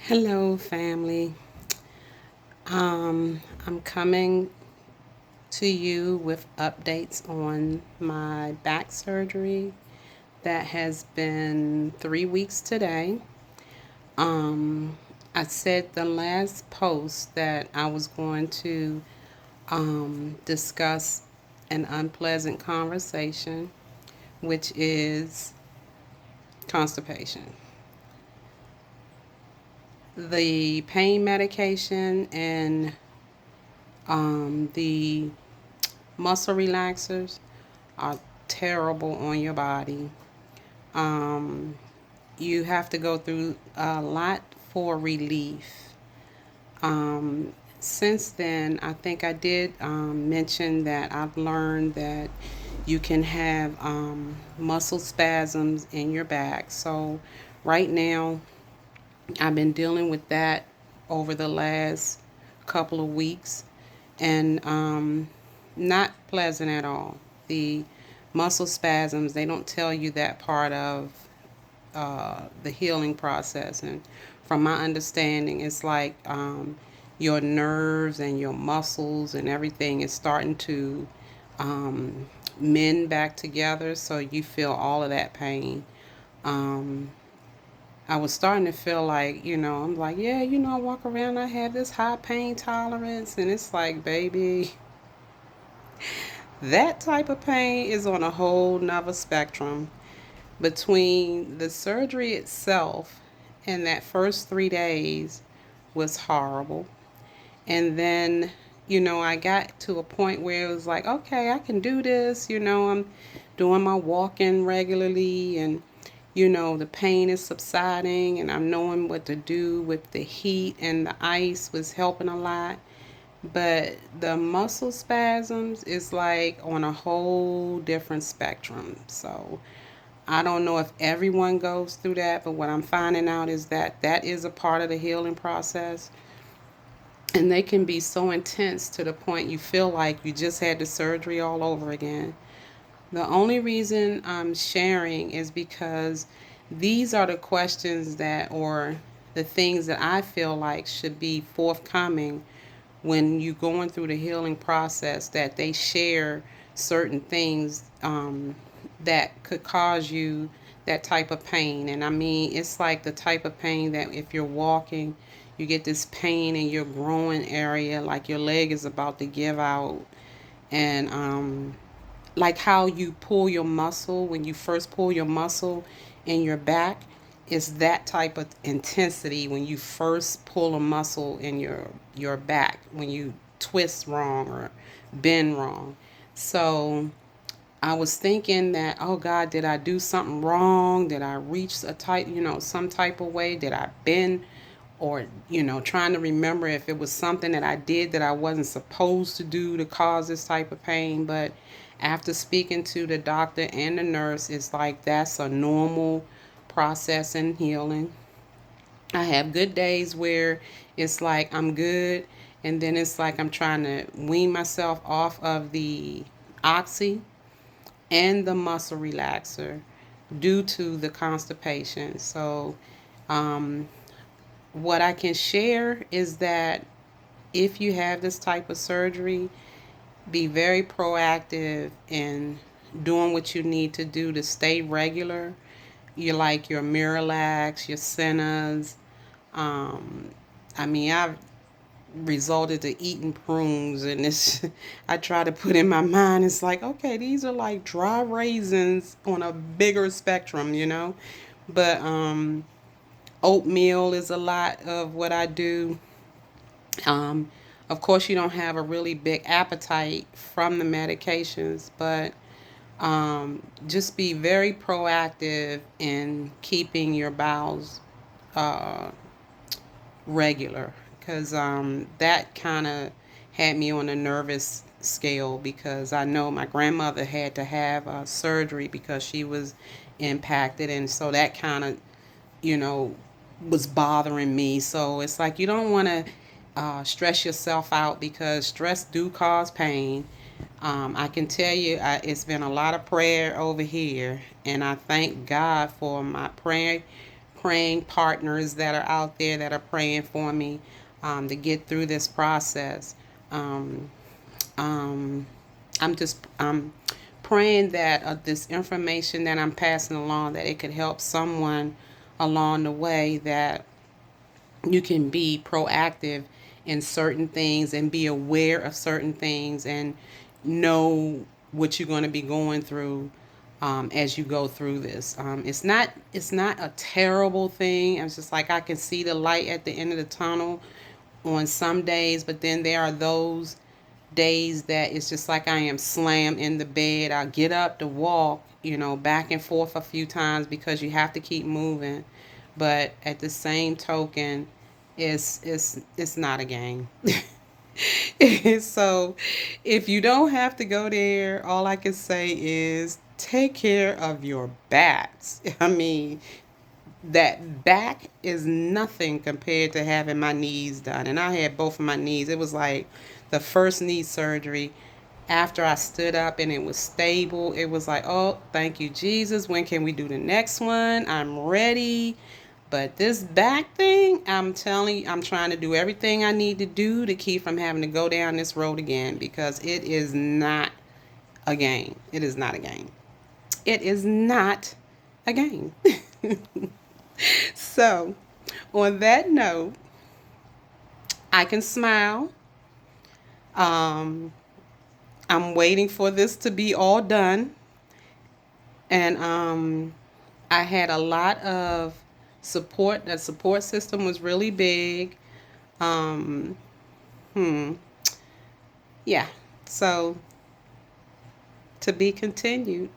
Hello, family. I'm coming to you with updates on my back surgery that has been 3 weeks today. Um, I said the last post that I was going to discuss an unpleasant conversation, which is constipation. The pain medication and the muscle relaxers are terrible on your body. Um, you have to go through a lot for relief. Since then, I think I did mention that I've learned that you can have muscle spasms in your back. So, right now, I've been dealing with that over the last couple of weeks, and not pleasant at all. The muscle spasms, they don't tell you that part of the healing process. And from my understanding, it's like your nerves and your muscles and everything is starting to um, mend back together, so you feel all of that pain. Um, I was starting to feel like, I'm like, yeah, I walk around, I have this high pain tolerance, and it's like, baby, that type of pain is on a whole nother spectrum. Between the surgery itself and that first 3 days was horrible. And then, I got to a point where it was like, okay, I can do this. I'm doing my walking regularly, and, the pain is subsiding, and I'm knowing what to do with the heat, and the ice was helping a lot. But the muscle spasms is like on a whole different spectrum. So I don't know if everyone goes through that, but what I'm finding out is that that is a part of the healing process. And they can be so intense to the point you feel like you just had the surgery all over again. The only reason I'm sharing is because these are the questions that, or the things that I feel like should be forthcoming when you're going through the healing process, that they share certain things that could cause you that type of pain. And I mean, it's like the type of pain that if you're walking, you get this pain in your groin area, like your leg is about to give out. And like how you pull your muscle, when you first pull your muscle in your back, is that type of intensity when you first pull a muscle in your back, when you twist wrong or bend wrong. So I was thinking that, oh God, did I do something wrong? Did I reach a type, some type of way? Did I bend? Or, trying to remember if it was something that I did that I wasn't supposed to do to cause this type of pain. But after speaking to the doctor and the nurse, it's like that's a normal process in healing. I have good days where it's like I'm good, and then it's like I'm trying to wean myself off of the oxy and the muscle relaxer due to the constipation. So, um, what I can share is that if you have this type of surgery, be very proactive in doing what you need to do to stay regular. You like your Miralax, your Sennas. Um, I mean, I've resorted to eating prunes, and it's I try to put in my mind, it's like, okay, these are like dry raisins on a bigger spectrum. But oatmeal is a lot of what I do. um, of course, you don't have a really big appetite from the medications, but just be very proactive in keeping your bowels uh, regular, because that kind of had me on a nervous scale, because I know my grandmother had to have surgery because she was impacted, and so that kind of, you know, was bothering me. So it's like you don't want to stress yourself out, because stress do cause pain. I can tell you, it's been a lot of prayer over here, and I thank God for my praying partners that are out there that are praying for me to get through this process. Um, um, I'm praying that this information that I'm passing along, that it could help someone along the way, that you can be proactive in certain things and be aware of certain things and know what you're going to be going through as you go through this. It's not a terrible thing. It's just like I can see the light at the end of the tunnel on some days, but then there are those days that it's just like I am slammed in the bed. I'll get up to walk, back and forth a few times because you have to keep moving. But at the same token, it's not a game. So if you don't have to go there, all I can say is take care of your backs. I mean, that back is nothing compared to having my knees done. And I had both of my knees. It was like the first knee surgery. After I stood up and it was stable, it was like, oh, thank you, Jesus. When can we do the next one? I'm ready. But this back thing, I'm telling you, I'm trying to do everything I need to do to keep from having to go down this road again, because it is not a game. It is not a game. It is not a game. So, on that note, I can smile. Um, I'm waiting for this to be all done. And I had a lot of support. That support system was really big. Um, hmm. Yeah. So, to be continued.